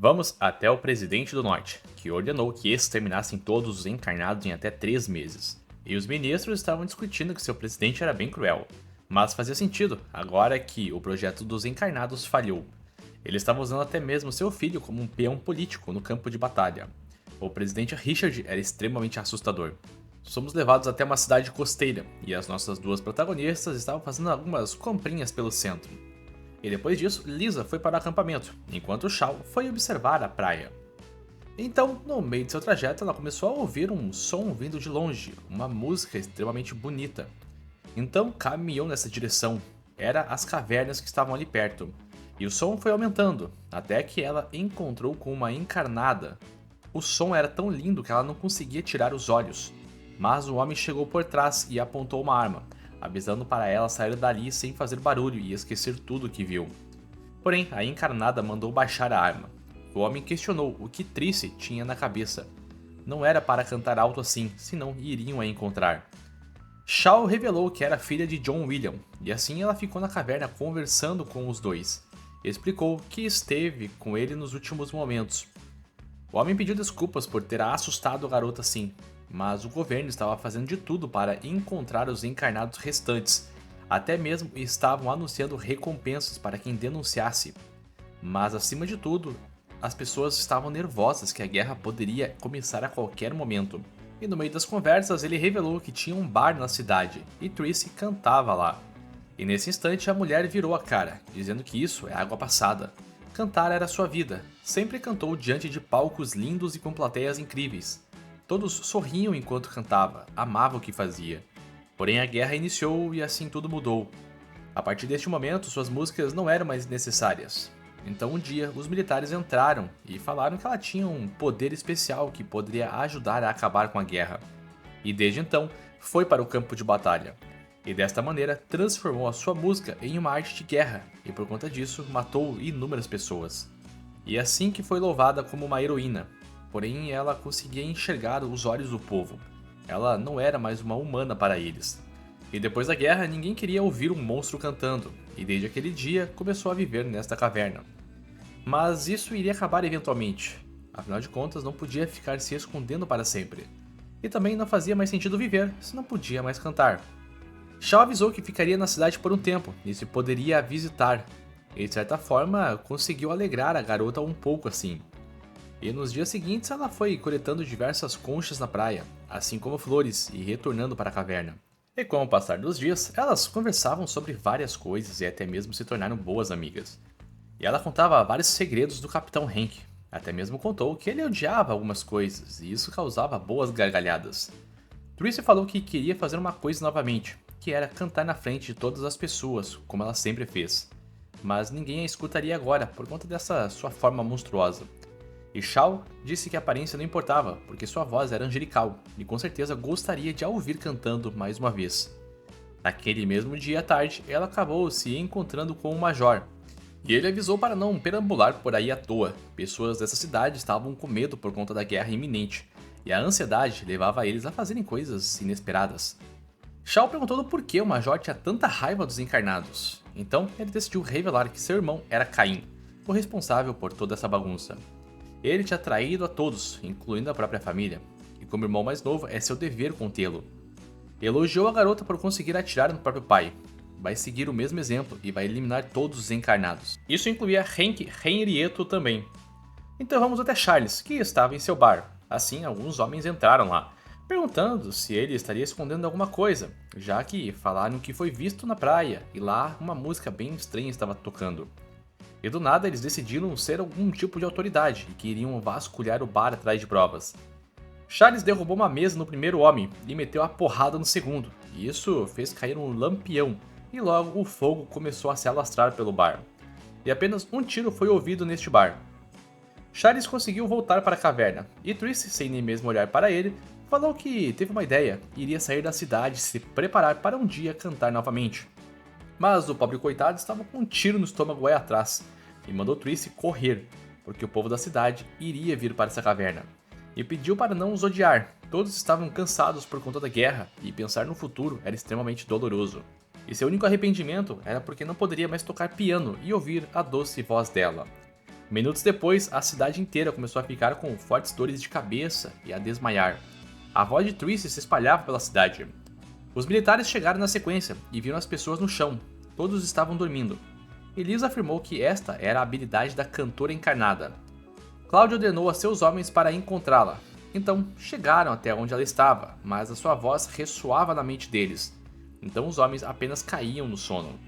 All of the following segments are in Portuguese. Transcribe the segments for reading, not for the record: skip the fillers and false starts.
Vamos até o presidente do norte, que ordenou que exterminassem todos os encarnados em até 3 meses. E os ministros estavam discutindo que seu presidente era bem cruel. Mas fazia sentido, agora que o projeto dos encarnados falhou. Eles estavam usando até mesmo seu filho como um peão político no campo de batalha. O presidente Richard era extremamente assustador. Somos levados até uma cidade costeira, e as nossas duas protagonistas estavam fazendo algumas comprinhas pelo centro. E depois disso, Lisa foi para o acampamento, enquanto Shao foi observar a praia. Então, no meio de seu trajeto, ela começou a ouvir um som vindo de longe, uma música extremamente bonita. Então, caminhou nessa direção. Era as cavernas que estavam ali perto. E o som foi aumentando, até que ela encontrou com uma encarnada. O som era tão lindo que ela não conseguia tirar os olhos. Mas o homem chegou por trás e apontou uma arma, avisando para ela sair dali sem fazer barulho e esquecer tudo o que viu. Porém, a encarnada mandou baixar a arma. O homem questionou o que Trice tinha na cabeça. Não era para cantar alto assim, senão iriam a encontrar. Shao revelou que era filha de John William, e assim ela ficou na caverna conversando com os dois. Explicou que esteve com ele nos últimos momentos. O homem pediu desculpas por ter assustado a garota assim, mas o governo estava fazendo de tudo para encontrar os encarnados restantes. Até mesmo estavam anunciando recompensas para quem denunciasse. Mas acima de tudo, as pessoas estavam nervosas que a guerra poderia começar a qualquer momento. E no meio das conversas ele revelou que tinha um bar na cidade, e Trice cantava lá. E nesse instante a mulher virou a cara, dizendo que isso é água passada. Cantar era sua vida, sempre cantou diante de palcos lindos e com plateias incríveis. Todos sorriam enquanto cantava, amava o que fazia. Porém a guerra iniciou e assim tudo mudou. A partir deste momento suas músicas não eram mais necessárias. Então um dia os militares entraram e falaram que ela tinha um poder especial que poderia ajudar a acabar com a guerra. E desde então foi para o campo de batalha. E desta maneira transformou a sua música em uma arte de guerra e por conta disso matou inúmeras pessoas. E assim que foi louvada como uma heroína, porém ela conseguia enxergar os olhos do povo. Ela não era mais uma humana para eles. E depois da guerra ninguém queria ouvir um monstro cantando, e desde aquele dia começou a viver nesta caverna. Mas isso iria acabar eventualmente, afinal de contas não podia ficar se escondendo para sempre. E também não fazia mais sentido viver se não podia mais cantar. Shao avisou que ficaria na cidade por um tempo e se poderia a visitar, e de certa forma conseguiu alegrar a garota um pouco assim. E nos dias seguintes ela foi coletando diversas conchas na praia, assim como flores, e retornando para a caverna. E com o passar dos dias, elas conversavam sobre várias coisas e até mesmo se tornaram boas amigas. E ela contava vários segredos do Capitão Hank, até mesmo contou que ele odiava algumas coisas e isso causava boas gargalhadas. Trice falou que queria fazer uma coisa novamente, que era cantar na frente de todas as pessoas, como ela sempre fez. Mas ninguém a escutaria agora por conta dessa sua forma monstruosa. E Shao disse que a aparência não importava, porque sua voz era angelical e com certeza gostaria de a ouvir cantando mais uma vez. Naquele mesmo dia à tarde, ela acabou se encontrando com o Major. E ele avisou para não perambular por aí à toa. Pessoas dessa cidade estavam com medo por conta da guerra iminente, e a ansiedade levava eles a fazerem coisas inesperadas. Shao perguntou do porquê o Major tinha tanta raiva dos encarnados. Então ele decidiu revelar que seu irmão era Caim, o responsável por toda essa bagunça. Ele tinha traído a todos, incluindo a própria família, e como irmão mais novo é seu dever contê-lo. Elogiou a garota por conseguir atirar no próprio pai. Vai seguir o mesmo exemplo e vai eliminar todos os encarnados. Isso incluía Hank Henrieto também. Então vamos até Charles, que estava em seu bar. Assim, alguns homens entraram lá, perguntando se ele estaria escondendo alguma coisa, já que falaram que foi visto na praia e lá uma música bem estranha estava tocando. E do nada eles decidiram ser algum tipo de autoridade e que iriam vasculhar o bar atrás de provas. Charles derrubou uma mesa no primeiro homem e meteu a porrada no segundo, e isso fez cair um lampião, e logo o fogo começou a se alastrar pelo bar. E apenas um tiro foi ouvido neste bar. Charles conseguiu voltar para a caverna, e Trice, sem nem mesmo olhar para ele, falou que teve uma ideia e iria sair da cidade e se preparar para um dia cantar novamente. Mas o pobre coitado estava com um tiro no estômago aí atrás, e mandou Trice correr, porque o povo da cidade iria vir para essa caverna. E pediu para não os odiar, todos estavam cansados por conta da guerra, e pensar no futuro era extremamente doloroso. E seu único arrependimento era porque não poderia mais tocar piano e ouvir a doce voz dela. Minutos depois, a cidade inteira começou a ficar com fortes dores de cabeça e a desmaiar. A voz de Trice se espalhava pela cidade. Os militares chegaram na sequência e viram as pessoas no chão. Todos estavam dormindo. Elisa afirmou que esta era a habilidade da cantora encarnada. Cláudio ordenou a seus homens para encontrá-la. Então, chegaram até onde ela estava, mas a sua voz ressoava na mente deles. Então os homens apenas caíam no sono.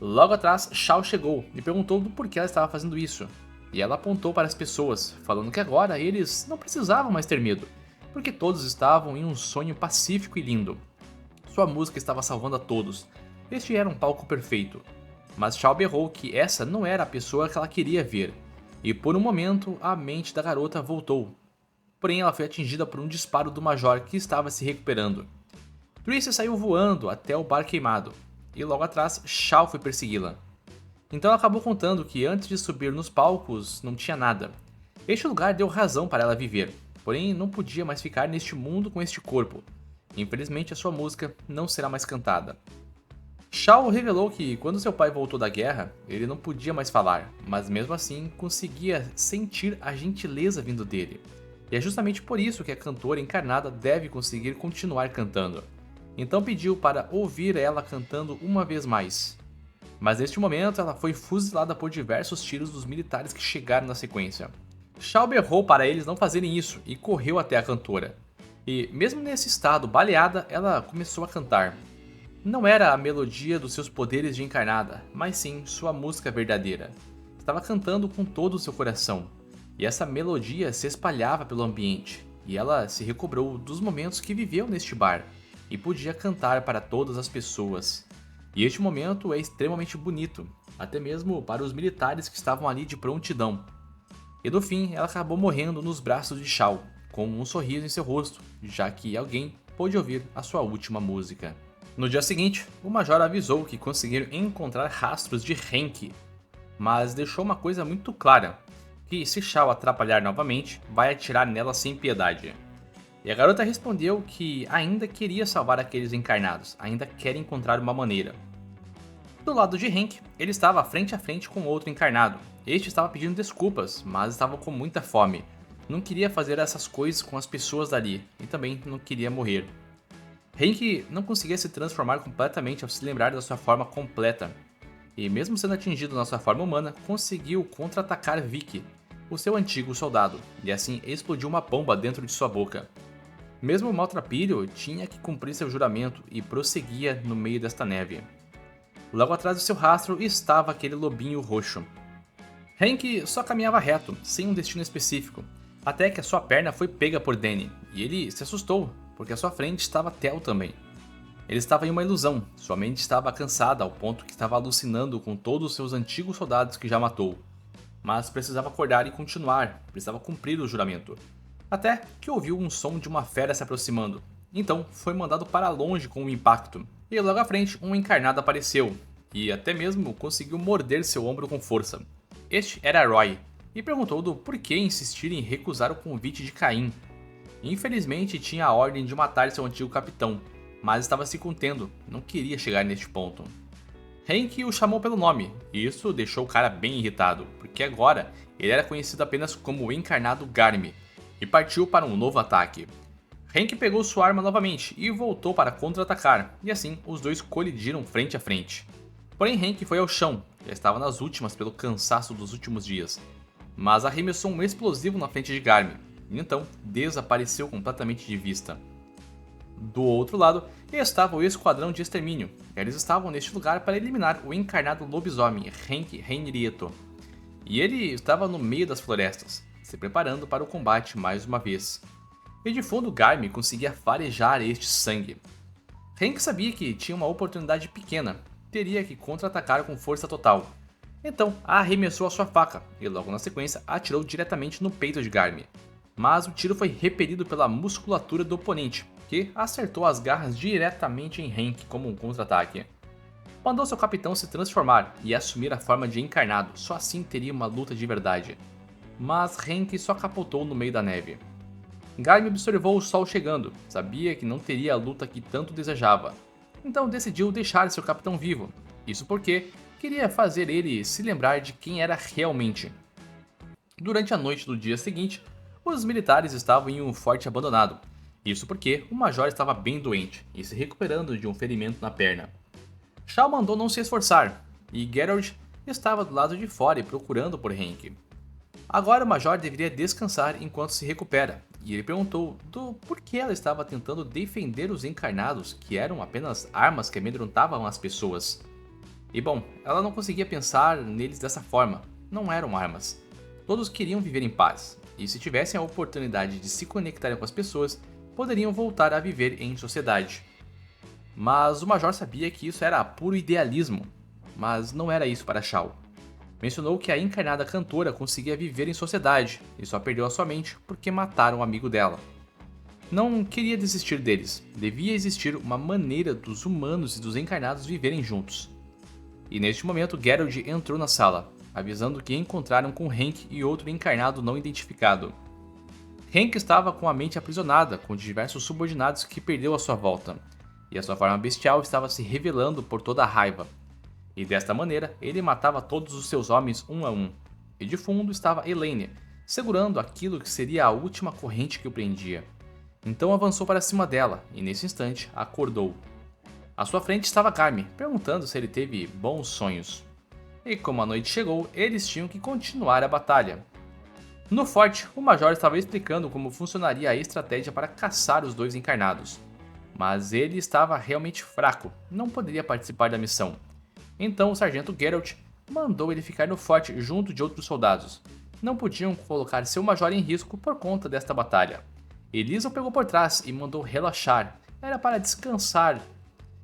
Logo atrás, Shao chegou e perguntou do porquê ela estava fazendo isso. E ela apontou para as pessoas, falando que agora eles não precisavam mais ter medo, porque todos estavam em um sonho pacífico e lindo. Sua música estava salvando a todos. Este era um palco perfeito. Mas Shao berrou que essa não era a pessoa que ela queria ver. E por um momento, a mente da garota voltou. Porém, ela foi atingida por um disparo do Major que estava se recuperando. Trice saiu voando até o bar queimado. E logo atrás, Shao foi persegui-la. Então ela acabou contando que antes de subir nos palcos, não tinha nada. Este lugar deu razão para ela viver, porém não podia mais ficar neste mundo com este corpo. Infelizmente a sua música não será mais cantada. Shao revelou que quando seu pai voltou da guerra, ele não podia mais falar, mas mesmo assim conseguia sentir a gentileza vindo dele. E é justamente por isso que a cantora encarnada deve conseguir continuar cantando. Então pediu para ouvir ela cantando uma vez mais. Mas neste momento ela foi fuzilada por diversos tiros dos militares que chegaram na sequência. Shao berrou para eles não fazerem isso e correu até a cantora. E mesmo nesse estado baleada, ela começou a cantar. Não era a melodia dos seus poderes de encarnada, mas sim sua música verdadeira. Estava cantando com todo o seu coração. E essa melodia se espalhava pelo ambiente. E ela se recobrou dos momentos que viveu neste bar. E podia cantar para todas as pessoas. E este momento é extremamente bonito, até mesmo para os militares que estavam ali de prontidão. E no fim, ela acabou morrendo nos braços de Shao, com um sorriso em seu rosto, já que alguém pôde ouvir a sua última música. No dia seguinte, o Major avisou que conseguiram encontrar rastros de Henki, mas deixou uma coisa muito clara, que se Shao atrapalhar novamente, vai atirar nela sem piedade. E a garota respondeu que ainda queria salvar aqueles encarnados, ainda quer encontrar uma maneira. Do lado de Hank, ele estava frente a frente com outro encarnado. Este estava pedindo desculpas, mas estava com muita fome. Não queria fazer essas coisas com as pessoas dali, e também não queria morrer. Hank não conseguia se transformar completamente ao se lembrar da sua forma completa. E mesmo sendo atingido na sua forma humana, conseguiu contra-atacar Vicky, o seu antigo soldado, e assim explodiu uma bomba dentro de sua boca. Mesmo o maltrapilho tinha que cumprir seu juramento e prosseguia no meio desta neve. Logo atrás do seu rastro estava aquele lobinho roxo. Hank só caminhava reto, sem um destino específico, até que a sua perna foi pega por Danny, e ele se assustou, porque à sua frente estava Tel também. Ele estava em uma ilusão, sua mente estava cansada ao ponto que estava alucinando com todos os seus antigos soldados que já matou. Mas precisava acordar e continuar, precisava cumprir o juramento. Até que ouviu um som de uma fera se aproximando. Então foi mandado para longe com um impacto. E logo à frente um encarnado apareceu. E até mesmo conseguiu morder seu ombro com força. Este era Roy. E perguntou do porquê insistir em recusar o convite de Caim. Infelizmente tinha a ordem de matar seu antigo capitão. Mas estava se contendo, não queria chegar neste ponto. Hank o chamou pelo nome, e isso deixou o cara bem irritado, porque agora ele era conhecido apenas como o encarnado Garmy, e partiu para um novo ataque. Hank pegou sua arma novamente e voltou para contra-atacar, e assim os dois colidiram frente a frente. Porém Hank foi ao chão, já estava nas últimas pelo cansaço dos últimos dias, mas arremessou um explosivo na frente de Garmy, e então desapareceu completamente de vista. Do outro lado estava o esquadrão de extermínio. Eles estavam neste lugar para eliminar o encarnado lobisomem Hank Henrieto. E ele estava no meio das florestas, se preparando para o combate mais uma vez. E de fundo Garmy conseguia farejar este sangue. Hank sabia que tinha uma oportunidade pequena, teria que contra-atacar com força total. Então arremessou a sua faca e logo na sequência atirou diretamente no peito de Garmy. Mas o tiro foi repelido pela musculatura do oponente, que acertou as garras diretamente em Hank como um contra-ataque. Mandou seu capitão se transformar e assumir a forma de encarnado, só assim teria uma luta de verdade. Mas Hank só capotou no meio da neve. Garmy observou o sol chegando, sabia que não teria a luta que tanto desejava. Então decidiu deixar seu capitão vivo, isso porque queria fazer ele se lembrar de quem era realmente. Durante a noite do dia seguinte, os militares estavam em um forte abandonado. Isso porque o major estava bem doente e se recuperando de um ferimento na perna. Shao mandou não se esforçar, e Geralt estava do lado de fora e procurando por Henk. Agora o major deveria descansar enquanto se recupera, e ele perguntou do porquê ela estava tentando defender os encarnados, que eram apenas armas que amedrontavam as pessoas. E bom, ela não conseguia pensar neles dessa forma, não eram armas. Todos queriam viver em paz, e se tivessem a oportunidade de se conectarem com as pessoas, poderiam voltar a viver em sociedade. Mas o major sabia que isso era puro idealismo, mas não era isso para Shao. Mencionou que a encarnada cantora conseguia viver em sociedade e só perdeu a sua mente porque mataram um amigo dela. Não queria desistir deles, devia existir uma maneira dos humanos e dos encarnados viverem juntos. E neste momento Geralt entrou na sala, avisando que encontraram com Henk e outro encarnado não identificado. Henk estava com a mente aprisionada, com diversos subordinados que perdeu à sua volta, e a sua forma bestial estava se revelando por toda a raiva. E desta maneira, ele matava todos os seus homens um a um. E de fundo estava Elaine, segurando aquilo que seria a última corrente que o prendia. Então avançou para cima dela, e nesse instante, acordou. À sua frente estava Garmin, perguntando se ele teve bons sonhos. E como a noite chegou, eles tinham que continuar a batalha. No forte, o major estava explicando como funcionaria a estratégia para caçar os dois encarnados. Mas ele estava realmente fraco, não poderia participar da missão. Então o sargento Geralt mandou ele ficar no forte junto de outros soldados. Não podiam colocar seu major em risco por conta desta batalha. Elisa o pegou por trás e mandou relaxar, era para descansar,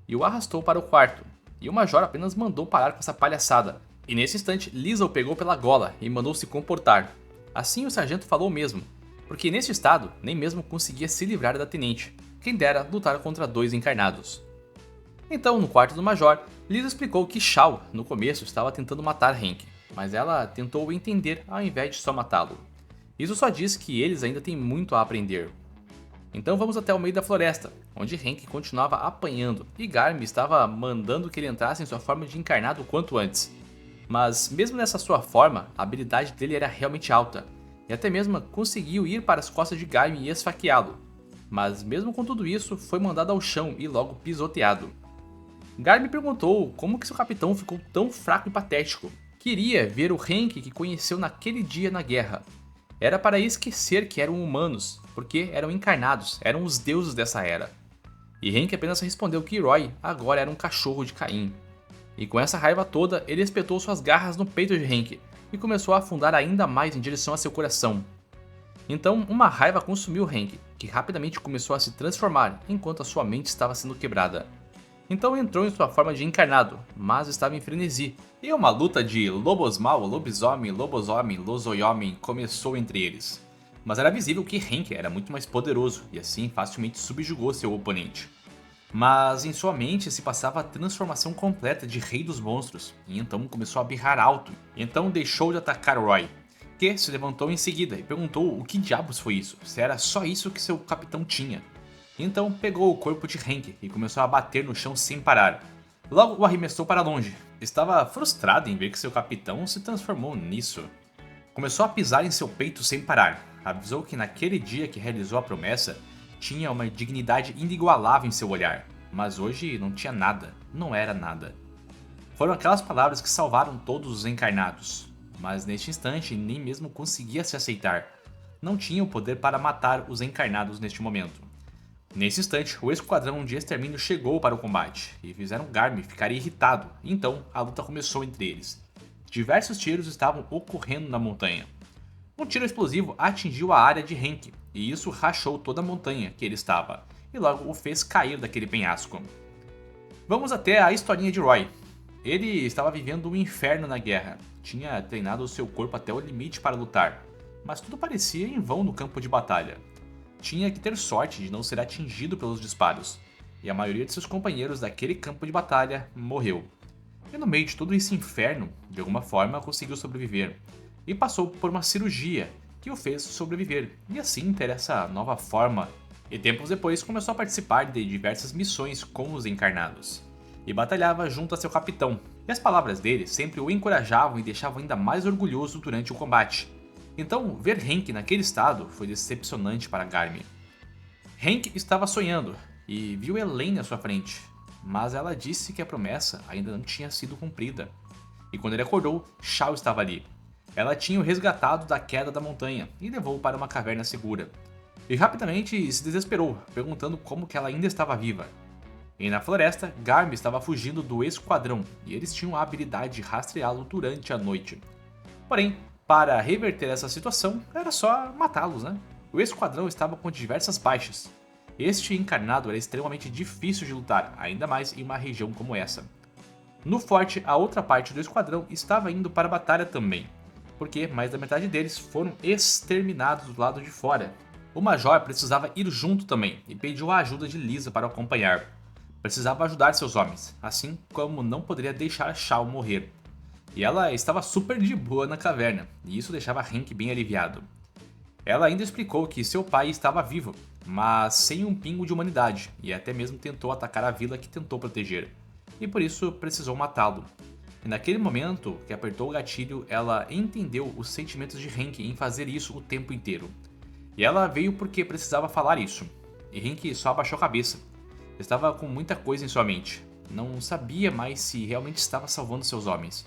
e o arrastou para o quarto. E o major apenas mandou parar com essa palhaçada. E nesse instante, Lisa o pegou pela gola e mandou se comportar. Assim o sargento falou mesmo, porque neste estado nem mesmo conseguia se livrar da tenente, quem dera lutar contra dois encarnados. Então, no quarto do major, Lisa explicou que Shao, no começo, estava tentando matar Henk, mas ela tentou o entender ao invés de só matá-lo. Isso só diz que eles ainda têm muito a aprender. Então vamos até o meio da floresta, onde Henk continuava apanhando e Garmin estava mandando que ele entrasse em sua forma de encarnado o quanto antes. Mas mesmo nessa sua forma, a habilidade dele era realmente alta, e até mesmo conseguiu ir para as costas de Garmin e esfaqueá-lo. Mas mesmo com tudo isso, foi mandado ao chão e logo pisoteado. Garmin perguntou como que seu capitão ficou tão fraco e patético. Queria ver o Henk que conheceu naquele dia na guerra. Era para esquecer que eram humanos, porque eram encarnados, eram os deuses dessa era. E Henk apenas respondeu que Roy agora era um cachorro de Caim. E com essa raiva toda, ele espetou suas garras no peito de Henk e começou a afundar ainda mais em direção a seu coração. Então, uma raiva consumiu Henk, que rapidamente começou a se transformar enquanto a sua mente estava sendo quebrada. Então entrou em sua forma de encarnado, mas estava em frenesi, e uma luta de lobosmal, lobisomem, losoyomen começou entre eles. Mas era visível que Henk era muito mais poderoso e assim facilmente subjugou seu oponente. Mas em sua mente se passava a transformação completa de Rei dos Monstros, e então começou a berrar alto, e então deixou de atacar Roy, que se levantou em seguida e perguntou o que diabos foi isso, se era só isso que seu capitão tinha. Então pegou o corpo de Henk e começou a bater no chão sem parar. Logo o arremessou para longe. Estava frustrado em ver que seu capitão se transformou nisso. Começou a pisar em seu peito sem parar. Avisou que naquele dia que realizou a promessa, tinha uma dignidade inigualável em seu olhar. Mas hoje não tinha nada, não era nada. Foram aquelas palavras que salvaram todos os encarnados. Mas neste instante nem mesmo conseguia se aceitar. Não tinha o poder para matar os encarnados neste momento. Nesse instante, o esquadrão de extermínio chegou para o combate, e fizeram Garmin ficar irritado, então a luta começou entre eles. Diversos tiros estavam ocorrendo na montanha. Um tiro explosivo atingiu a área de Henk, e isso rachou toda a montanha que ele estava, e logo o fez cair daquele penhasco. Vamos até a historinha de Roy. Ele estava vivendo um inferno na guerra, tinha treinado o seu corpo até o limite para lutar, mas tudo parecia em vão no campo de batalha. Tinha que ter sorte de não ser atingido pelos disparos, e a maioria de seus companheiros daquele campo de batalha morreu. E no meio de todo esse inferno, de alguma forma conseguiu sobreviver, e passou por uma cirurgia que o fez sobreviver, e assim ter essa nova forma, e tempos depois começou a participar de diversas missões com os encarnados, e batalhava junto a seu capitão, e as palavras dele sempre o encorajavam e deixavam ainda mais orgulhoso durante o combate. Então, ver Hank naquele estado foi decepcionante para Garmin. Hank estava sonhando e viu Elaine à sua frente, mas ela disse que a promessa ainda não tinha sido cumprida. E quando ele acordou, Shao estava ali. Ela tinha o resgatado da queda da montanha e levou-o para uma caverna segura. E rapidamente se desesperou, perguntando como que ela ainda estava viva. E na floresta, Garmin estava fugindo do esquadrão e eles tinham a habilidade de rastreá-lo durante a noite. Porém, para reverter essa situação, era só matá-los, né? O esquadrão estava com diversas baixas. Este encarnado era extremamente difícil de lutar, ainda mais em uma região como essa. No forte, a outra parte do esquadrão estava indo para a batalha também, porque mais da metade deles foram exterminados do lado de fora. O Major precisava ir junto também e pediu a ajuda de Lisa para o acompanhar. Precisava ajudar seus homens, assim como não poderia deixar Shao morrer. E ela estava super de boa na caverna, e isso deixava Hank bem aliviado. Ela ainda explicou que seu pai estava vivo, mas sem um pingo de humanidade, e até mesmo tentou atacar a vila que tentou proteger, e por isso precisou matá-lo. E naquele momento que apertou o gatilho, ela entendeu os sentimentos de Hank em fazer isso o tempo inteiro. E ela veio porque precisava falar isso, e Hank só abaixou a cabeça. Estava com muita coisa em sua mente. Não sabia mais se realmente estava salvando seus homens.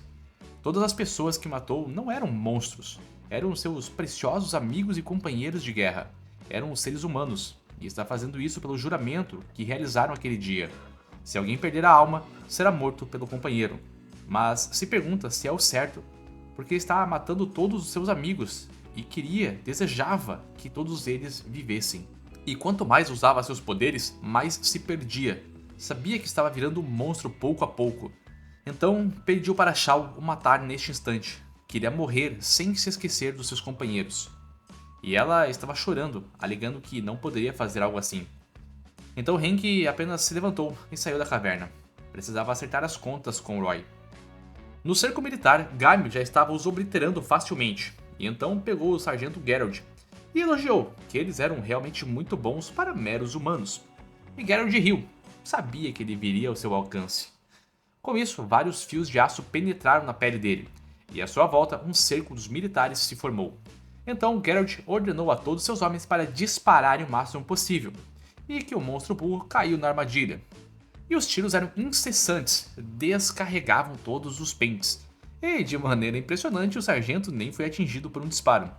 Todas as pessoas que matou não eram monstros. Eram seus preciosos amigos e companheiros de guerra. Eram seres humanos. E está fazendo isso pelo juramento que realizaram aquele dia. Se alguém perder a alma, será morto pelo companheiro. Mas se pergunta se é o certo, porque está matando todos os seus amigos e desejava que todos eles vivessem. E quanto mais usava seus poderes, mais se perdia. Sabia que estava virando um monstro pouco a pouco. Então pediu para Shao o matar neste instante. Queria morrer sem se esquecer dos seus companheiros. E ela estava chorando, alegando que não poderia fazer algo assim. Então Hank apenas se levantou e saiu da caverna. Precisava acertar as contas com Roy. No cerco militar, Garmin já estava os obliterando facilmente. E então pegou o sargento Geralt e elogiou que eles eram realmente muito bons para meros humanos. E Geralt riu, sabia que ele viria ao seu alcance. Com isso, vários fios de aço penetraram na pele dele, e à sua volta um cerco dos militares se formou. Então Geralt ordenou a todos seus homens para dispararem o máximo possível, e que o monstro burro caiu na armadilha. E os tiros eram incessantes, descarregavam todos os pentes, e de maneira impressionante o sargento nem foi atingido por um disparo.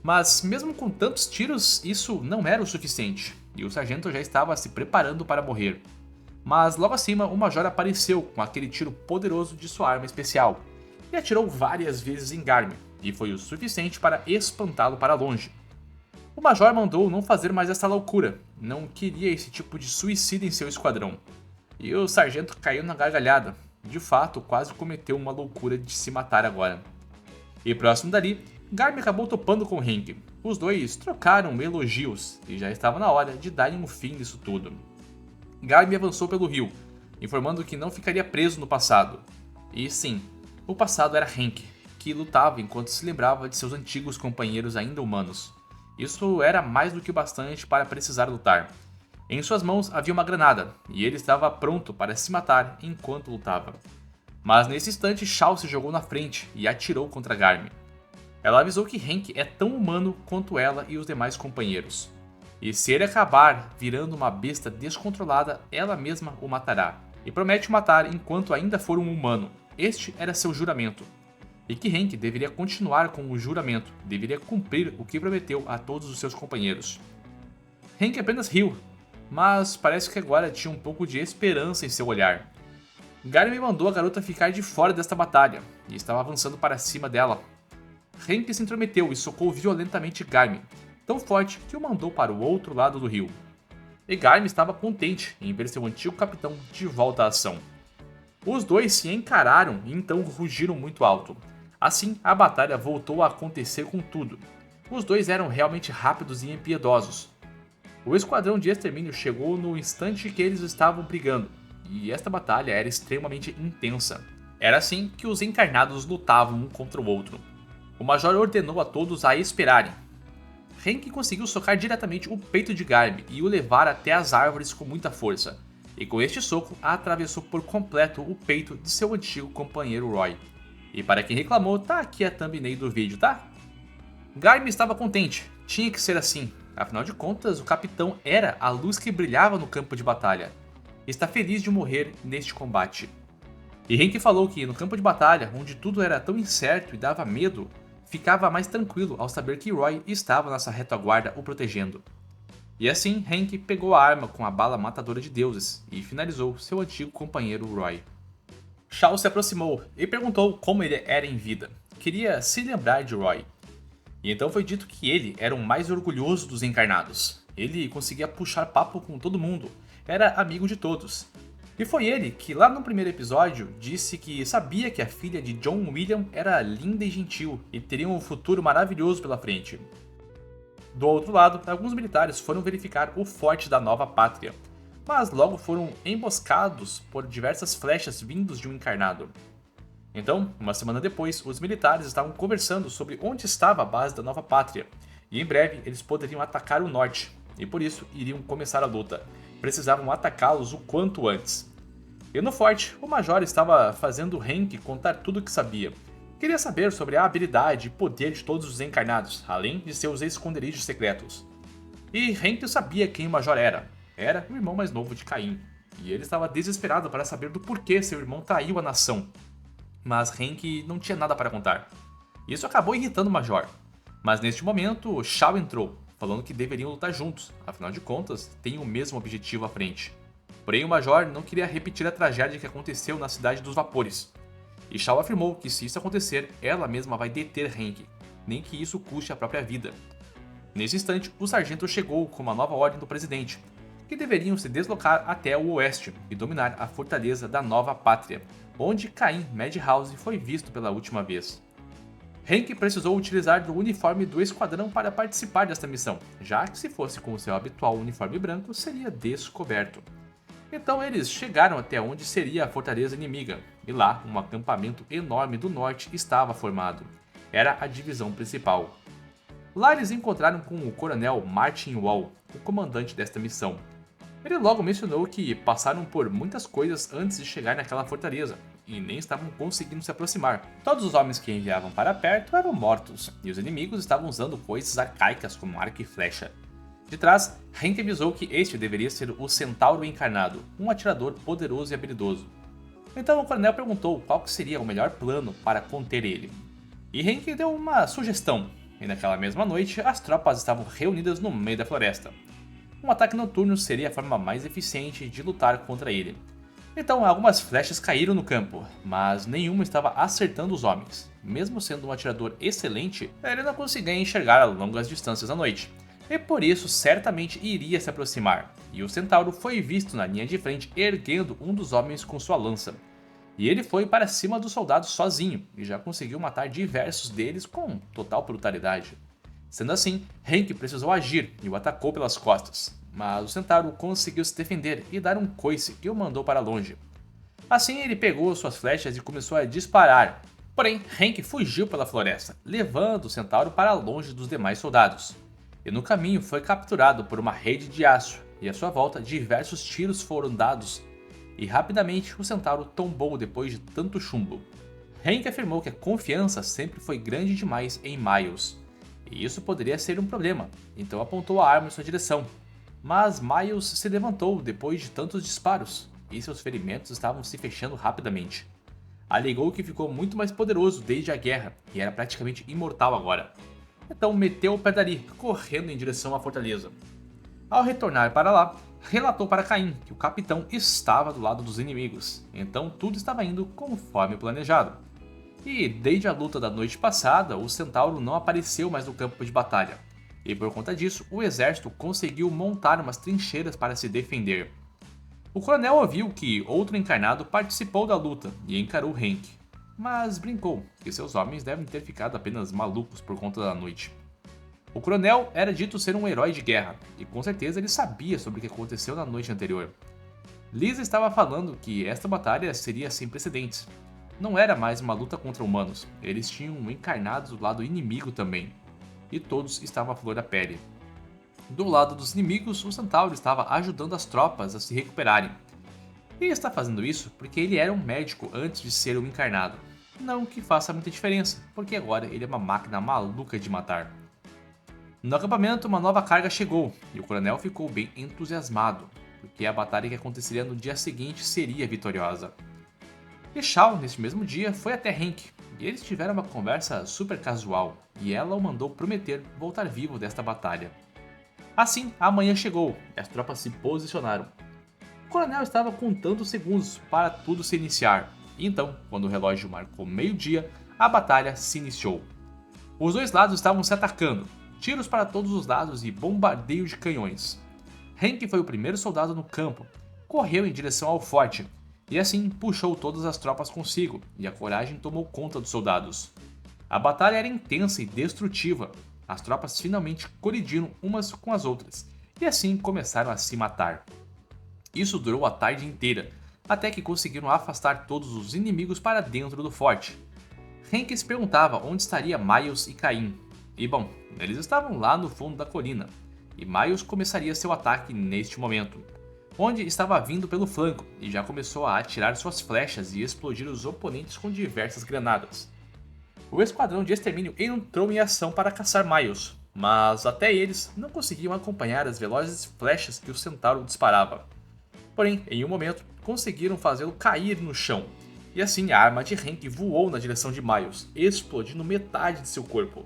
Mas mesmo com tantos tiros, isso não era o suficiente, e o sargento já estava se preparando para morrer. Mas logo acima, o Major apareceu com aquele tiro poderoso de sua arma especial, e atirou várias vezes em Garmin, e foi o suficiente para espantá-lo para longe. O Major mandou não fazer mais essa loucura, não queria esse tipo de suicídio em seu esquadrão. E o sargento caiu na gargalhada, de fato quase cometeu uma loucura de se matar agora. E próximo dali, Garmin acabou topando com Hank. Os dois trocaram elogios e já estava na hora de darem um fim nisso tudo. Garmin avançou pelo rio, informando que não ficaria preso no passado. E sim, o passado era Hank, que lutava enquanto se lembrava de seus antigos companheiros ainda humanos. Isso era mais do que o bastante para precisar lutar. Em suas mãos havia uma granada, e ele estava pronto para se matar enquanto lutava. Mas nesse instante Shao se jogou na frente e atirou contra Garmin. Ela avisou que Hank é tão humano quanto ela e os demais companheiros. E se ele acabar virando uma besta descontrolada, ela mesma o matará. E promete o matar enquanto ainda for um humano. Este era seu juramento. E que Hank deveria continuar com o juramento, deveria cumprir o que prometeu a todos os seus companheiros. Hank apenas riu, mas parece que agora tinha um pouco de esperança em seu olhar. Garmin mandou a garota ficar de fora desta batalha, e estava avançando para cima dela. Hank se intrometeu e socou violentamente Garmin, tão forte que o mandou para o outro lado do rio. E Garmin estava contente em ver seu antigo capitão de volta à ação. Os dois se encararam e então rugiram muito alto. Assim, a batalha voltou a acontecer com tudo. Os dois eram realmente rápidos e impiedosos. O esquadrão de extermínio chegou no instante que eles estavam brigando, e esta batalha era extremamente intensa. Era assim que os encarnados lutavam um contra o outro. O Major ordenou a todos a esperarem. Hank conseguiu socar diretamente o peito de Garmin e o levar até as árvores com muita força, e com este soco atravessou por completo o peito de seu antigo companheiro Roy. E para quem reclamou, tá aqui a thumbnail do vídeo, tá? Garmin estava contente, tinha que ser assim. Afinal de contas, o capitão era a luz que brilhava no campo de batalha. Está feliz de morrer neste combate. E Henke falou que no campo de batalha, onde tudo era tão incerto e dava medo, ficava mais tranquilo ao saber que Roy estava nessa retaguarda o protegendo. E assim, Henke pegou a arma com a bala matadora de deuses e finalizou seu antigo companheiro Roy. Shao se aproximou e perguntou como ele era em vida. Queria se lembrar de Roy. E então foi dito que ele era o mais orgulhoso dos encarnados. Ele conseguia puxar papo com todo mundo, era amigo de todos. E foi ele que, lá no primeiro episódio, disse que sabia que a filha de John William era linda e gentil e teria um futuro maravilhoso pela frente. Do outro lado, alguns militares foram verificar o forte da nova pátria, mas logo foram emboscados por diversas flechas vindos de um encarnado. Então, uma semana depois, os militares estavam conversando sobre onde estava a base da nova pátria, e em breve eles poderiam atacar o norte, e por isso iriam começar a luta. Precisavam atacá-los o quanto antes. E no forte, o Major estava fazendo Henke contar tudo o que sabia. Queria saber sobre a habilidade e poder de todos os encarnados, além de seus esconderijos secretos. E Henke sabia quem o Major era. Era o irmão mais novo de Caim, e ele estava desesperado para saber do porquê seu irmão traiu a nação. Mas Henke não tinha nada para contar. Isso acabou irritando o Major. Mas neste momento, Shao entrou, falando que deveriam lutar juntos, afinal de contas, têm o mesmo objetivo à frente. Porém, o Major não queria repetir a tragédia que aconteceu na Cidade dos Vapores. E Shao afirmou que se isso acontecer, ela mesma vai deter Henke, nem que isso custe a própria vida. Nesse instante, o sargento chegou com uma nova ordem do presidente, que deveriam se deslocar até o oeste e dominar a fortaleza da Nova Pátria, onde Caim Madhouse foi visto pela última vez. Henke precisou utilizar do uniforme do esquadrão para participar desta missão, já que se fosse com o seu habitual uniforme branco, seria descoberto. Então eles chegaram até onde seria a fortaleza inimiga, e lá um acampamento enorme do norte estava formado. Era a divisão principal. Lá eles encontraram com o coronel Martin Wall, o comandante desta missão. Ele logo mencionou que passaram por muitas coisas antes de chegar naquela fortaleza, e nem estavam conseguindo se aproximar. Todos os homens que enviavam para perto eram mortos, e os inimigos estavam usando coisas arcaicas como arco e flecha. De trás, Henke avisou que este deveria ser o Centauro Encarnado, um atirador poderoso e habilidoso. Então o coronel perguntou qual seria o melhor plano para conter ele. E Henke deu uma sugestão, e naquela mesma noite as tropas estavam reunidas no meio da floresta. Um ataque noturno seria a forma mais eficiente de lutar contra ele. Então algumas flechas caíram no campo, mas nenhuma estava acertando os homens. Mesmo sendo um atirador excelente, ele não conseguia enxergar a longas distâncias à noite, e por isso certamente iria se aproximar, e o centauro foi visto na linha de frente erguendo um dos homens com sua lança. E ele foi para cima dos soldados sozinho, e já conseguiu matar diversos deles com total brutalidade. Sendo assim, Henke precisou agir e o atacou pelas costas, mas o centauro conseguiu se defender e dar um coice que o mandou para longe. Assim ele pegou suas flechas e começou a disparar, porém Henke fugiu pela floresta, levando o centauro para longe dos demais soldados. E no caminho foi capturado por uma rede de aço, e à sua volta diversos tiros foram dados, e rapidamente o centauro tombou depois de tanto chumbo. Henke afirmou que a confiança sempre foi grande demais em Miles, e isso poderia ser um problema, então apontou a arma em sua direção. Mas Miles se levantou depois de tantos disparos, e seus ferimentos estavam se fechando rapidamente. Alegou que ficou muito mais poderoso desde a guerra, e era praticamente imortal agora. Então meteu o pé dali, correndo em direção à fortaleza. Ao retornar para lá, relatou para Caim que o capitão estava do lado dos inimigos, então tudo estava indo conforme planejado. E desde a luta da noite passada, o centauro não apareceu mais no campo de batalha, e por conta disso, o exército conseguiu montar umas trincheiras para se defender. O coronel ouviu que outro encarnado participou da luta e encarou Henke, mas brincou que seus homens devem ter ficado apenas malucos por conta da noite. O coronel era dito ser um herói de guerra, e com certeza ele sabia sobre o que aconteceu na noite anterior. Lisa estava falando que esta batalha seria sem precedentes. Não era mais uma luta contra humanos, eles tinham encarnados do lado inimigo também, e todos estavam à flor da pele. Do lado dos inimigos, o centauro estava ajudando as tropas a se recuperarem. E está fazendo isso porque ele era um médico antes de ser um encarnado. Não que faça muita diferença, porque agora ele é uma máquina maluca de matar. No acampamento, uma nova carga chegou e o coronel ficou bem entusiasmado, porque a batalha que aconteceria no dia seguinte seria vitoriosa. E Shaw, nesse mesmo dia, foi até Hank, e eles tiveram uma conversa super casual, e ela o mandou prometer voltar vivo desta batalha. Assim, a manhã chegou e as tropas se posicionaram. O coronel estava contando os segundos para tudo se iniciar, e então, quando o relógio marcou meio-dia, a batalha se iniciou. Os dois lados estavam se atacando, tiros para todos os lados e bombardeio de canhões. Hank foi o primeiro soldado no campo, correu em direção ao forte, e assim puxou todas as tropas consigo, e a coragem tomou conta dos soldados. A batalha era intensa e destrutiva, as tropas finalmente colidiram umas com as outras, e assim começaram a se matar. Isso durou a tarde inteira, até que conseguiram afastar todos os inimigos para dentro do forte. Hank se perguntava onde estaria Miles e Caim. E bom, eles estavam lá no fundo da colina, e Miles começaria seu ataque neste momento, onde estava vindo pelo flanco e já começou a atirar suas flechas e explodir os oponentes com diversas granadas. O esquadrão de extermínio entrou em ação para caçar Miles, mas até eles não conseguiam acompanhar as velozes flechas que o centauro disparava. Porém, em um momento, conseguiram fazê-lo cair no chão, e assim a arma de Hank voou na direção de Miles, explodindo metade de seu corpo.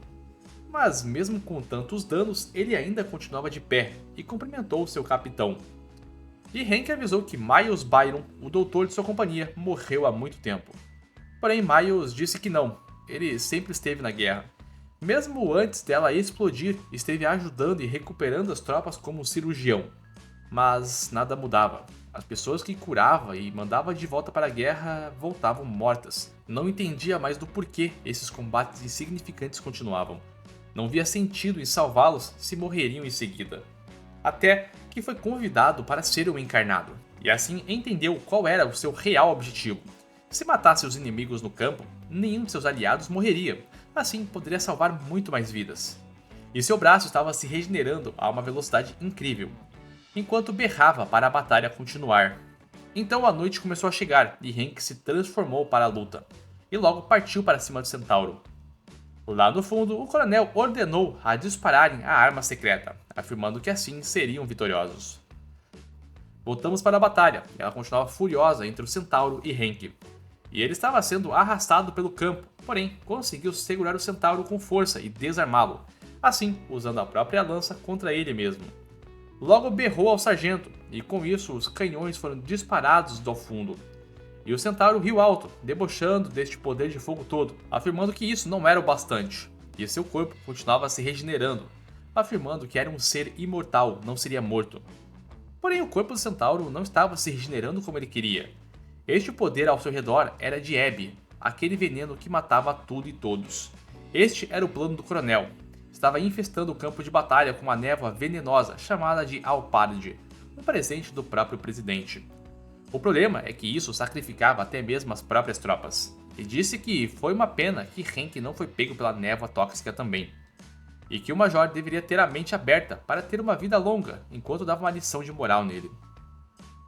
Mas mesmo com tantos danos, ele ainda continuava de pé e cumprimentou seu capitão. E Hank avisou que Miles Byron, o doutor de sua companhia, morreu há muito tempo. Porém, Miles disse que não, ele sempre esteve na guerra. Mesmo antes dela explodir, esteve ajudando e recuperando as tropas como cirurgião. Mas nada mudava. As pessoas que curava e mandava de volta para a guerra voltavam mortas. Não entendia mais do porquê esses combates insignificantes continuavam. Não via sentido em salvá-los se morreriam em seguida. Até que foi convidado para ser o encarnado, e assim entendeu qual era o seu real objetivo. Se matasse os inimigos no campo, nenhum de seus aliados morreria, assim poderia salvar muito mais vidas. E seu braço estava se regenerando a uma velocidade incrível, enquanto berrava para a batalha continuar. Então a noite começou a chegar e Hank se transformou para a luta, e logo partiu para cima do centauro. Lá no fundo, o coronel ordenou a dispararem a arma secreta, afirmando que assim seriam vitoriosos. Voltamos para a batalha, e ela continuava furiosa entre o centauro e Hank. E ele estava sendo arrastado pelo campo, porém conseguiu segurar o centauro com força e desarmá-lo, assim usando a própria lança contra ele mesmo. Logo berrou ao sargento, e com isso os canhões foram disparados do fundo. E o centauro riu alto, debochando deste poder de fogo todo, afirmando que isso não era o bastante, e seu corpo continuava se regenerando, afirmando que era um ser imortal, não seria morto. Porém, o corpo do centauro não estava se regenerando como ele queria. Este poder ao seu redor era de Abby, aquele veneno que matava tudo e todos. Este era o plano do coronel. Estava infestando o campo de batalha com uma névoa venenosa chamada de Alpard, um presente do próprio presidente. O problema é que isso sacrificava até mesmo as próprias tropas, e disse que foi uma pena que Hank não foi pego pela névoa tóxica também, e que o Major deveria ter a mente aberta para ter uma vida longa enquanto dava uma lição de moral nele.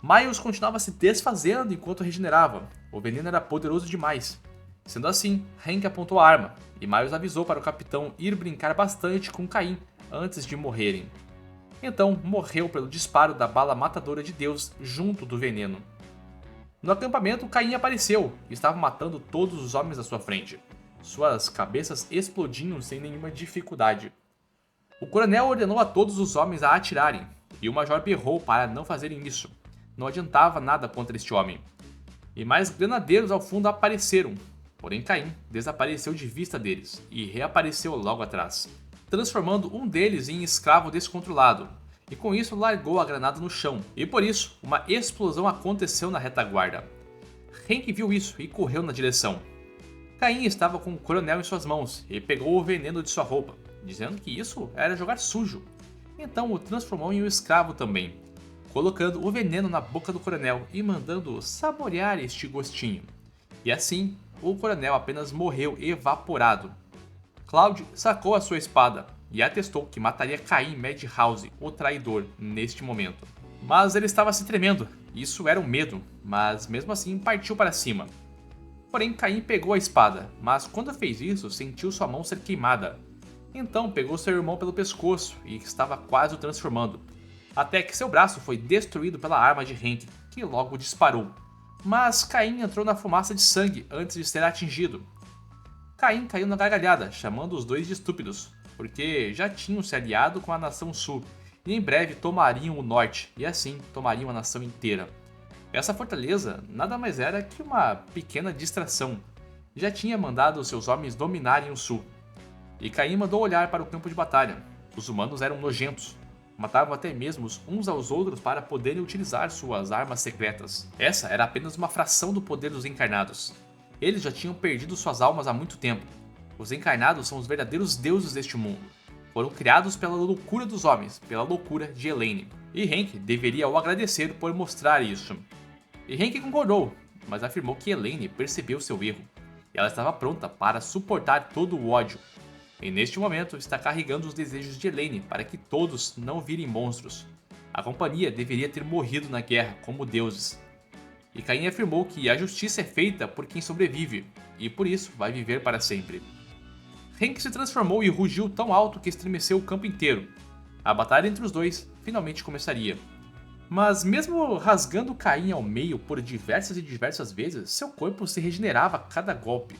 Miles continuava se desfazendo enquanto regenerava, o veneno era poderoso demais. Sendo assim, Hank apontou a arma, e Miles avisou para o capitão ir brincar bastante com Caim antes de morrerem. Então morreu pelo disparo da bala matadora de Deus junto do veneno. No acampamento, Caim apareceu e estava matando todos os homens à sua frente. Suas cabeças explodiam sem nenhuma dificuldade. O coronel ordenou a todos os homens a atirarem, e o major berrou para não fazerem isso. Não adiantava nada contra este homem. E mais granadeiros ao fundo apareceram, porém Caim desapareceu de vista deles e reapareceu logo atrás, transformando um deles em escravo descontrolado, e com isso largou a granada no chão, e por isso uma explosão aconteceu na retaguarda. Hank viu isso e correu na direção. Caim estava com o coronel em suas mãos e pegou o veneno de sua roupa, dizendo que isso era jogar sujo. Então o transformou em um escravo também, colocando o veneno na boca do coronel e mandando saborear este gostinho. E assim, o coronel apenas morreu evaporado. Cloud sacou a sua espada e atestou que mataria Caim Madhouse, o traidor, neste momento. Mas ele estava se tremendo, isso era um medo, mas mesmo assim partiu para cima. Porém, Caim pegou a espada, mas quando fez isso, sentiu sua mão ser queimada. Então pegou seu irmão pelo pescoço e estava quase o transformando, até que seu braço foi destruído pela arma de Henk, que logo disparou. Mas Caim entrou na fumaça de sangue antes de ser atingido. Caim caiu na gargalhada, chamando os dois de estúpidos, porque já tinham se aliado com a nação sul e em breve tomariam o norte e assim tomariam a nação inteira. Essa fortaleza nada mais era que uma pequena distração. Já tinha mandado seus homens dominarem o sul. E Caim mandou olhar para o campo de batalha. Os humanos eram nojentos. Matavam até mesmo uns aos outros para poderem utilizar suas armas secretas. Essa era apenas uma fração do poder dos encarnados. Eles já tinham perdido suas almas há muito tempo. Os encarnados são os verdadeiros deuses deste mundo. Foram criados pela loucura dos homens, pela loucura de Elaine. E Henk deveria o agradecer por mostrar isso. E Henk concordou, mas afirmou que Elaine percebeu seu erro. E ela estava pronta para suportar todo o ódio. E neste momento está carregando os desejos de Elaine para que todos não virem monstros. A companhia deveria ter morrido na guerra como deuses. E Caim afirmou que a justiça é feita por quem sobrevive, e por isso vai viver para sempre. Henk se transformou e rugiu tão alto que estremeceu o campo inteiro. A batalha entre os dois finalmente começaria. Mas mesmo rasgando Caim ao meio por diversas e diversas vezes, seu corpo se regenerava a cada golpe.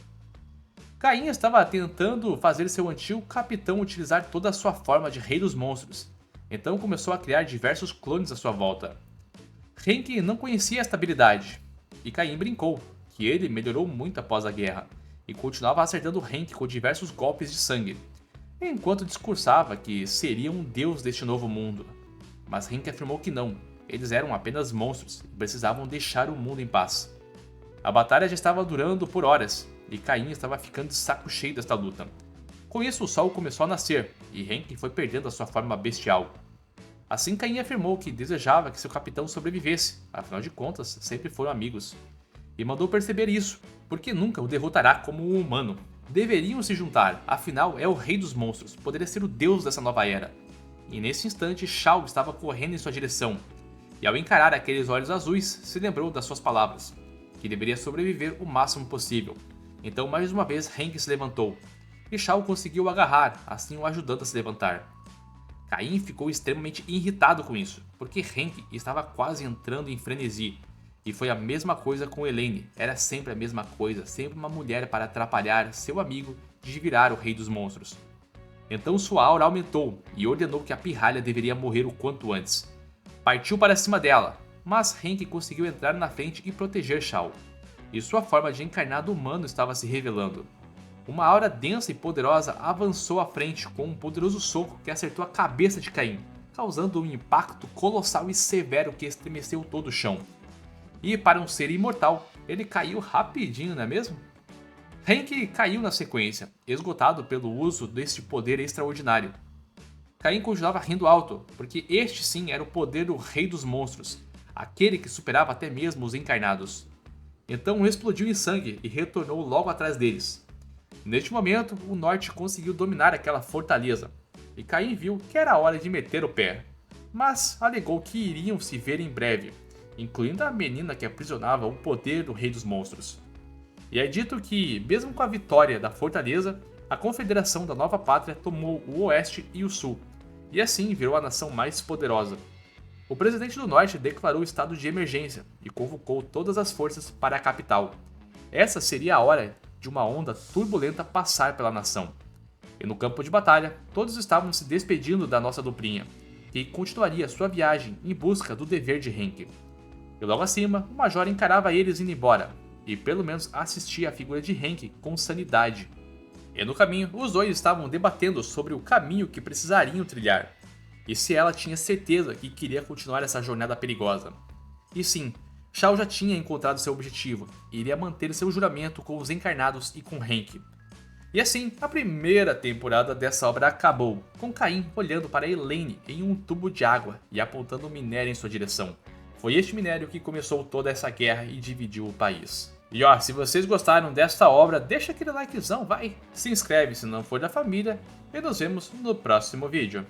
Caim estava tentando fazer seu antigo capitão utilizar toda a sua forma de rei dos monstros, então começou a criar diversos clones à sua volta. Henk não conhecia esta habilidade, e Caim brincou que ele melhorou muito após a guerra, e continuava acertando Henk com diversos golpes de sangue, enquanto discursava que seria um deus deste novo mundo. Mas Henk afirmou que não, eles eram apenas monstros e precisavam deixar o mundo em paz. A batalha já estava durando por horas, e Caim estava ficando de saco cheio desta luta. Com isso, o sol começou a nascer, e Henk foi perdendo a sua forma bestial. Assim, Caim afirmou que desejava que seu capitão sobrevivesse, afinal de contas, sempre foram amigos. E mandou perceber isso, porque nunca o derrotará como um humano. Deveriam se juntar, afinal é o rei dos monstros, poderia ser o deus dessa nova era. E nesse instante, Shao estava correndo em sua direção, e ao encarar aqueles olhos azuis, se lembrou das suas palavras, que deveria sobreviver o máximo possível. Então mais uma vez Henk se levantou, e Shao conseguiu o agarrar, assim o ajudando a se levantar. Caim ficou extremamente irritado com isso, porque Henk estava quase entrando em frenesi, e foi a mesma coisa com Elaine, era sempre a mesma coisa, sempre uma mulher para atrapalhar seu amigo de virar o rei dos monstros. Então sua aura aumentou e ordenou que a pirralha deveria morrer o quanto antes. Partiu para cima dela, mas Henk conseguiu entrar na frente e proteger Shao. E sua forma de encarnado humano estava se revelando. Uma aura densa e poderosa avançou à frente com um poderoso soco que acertou a cabeça de Caim, causando um impacto colossal e severo que estremeceu todo o chão. E para um ser imortal, ele caiu rapidinho, não é mesmo? Henk caiu na sequência, esgotado pelo uso deste poder extraordinário. Caim continuava rindo alto, porque este sim era o poder do Rei dos Monstros, aquele que superava até mesmo os encarnados. Então explodiu em sangue e retornou logo atrás deles. Neste momento, o norte conseguiu dominar aquela fortaleza, e Caim viu que era hora de meter o pé, mas alegou que iriam se ver em breve, incluindo a menina que aprisionava o poder do Rei dos Monstros. E é dito que, mesmo com a vitória da fortaleza, a confederação da nova pátria tomou o oeste e o sul, e assim virou a nação mais poderosa. O presidente do norte declarou estado de emergência e convocou todas as forças para a capital. Essa seria a hora de uma onda turbulenta passar pela nação. E no campo de batalha, todos estavam se despedindo da nossa duplinha, que continuaria sua viagem em busca do dever de Henk. E logo acima, o major encarava eles indo embora, e pelo menos assistia a figura de Henk com sanidade. E no caminho, os dois estavam debatendo sobre o caminho que precisariam trilhar, e se ela tinha certeza que queria continuar essa jornada perigosa. E sim, Shao já tinha encontrado seu objetivo, e iria manter seu juramento com os encarnados e com Henk. E assim, a primeira temporada dessa obra acabou, com Caim olhando para Elaine em um tubo de água e apontando um minério em sua direção. Foi este minério que começou toda essa guerra e dividiu o país. E ó, se vocês gostaram desta obra, deixa aquele likezão, vai! Se inscreve se não for da família, e nos vemos no próximo vídeo.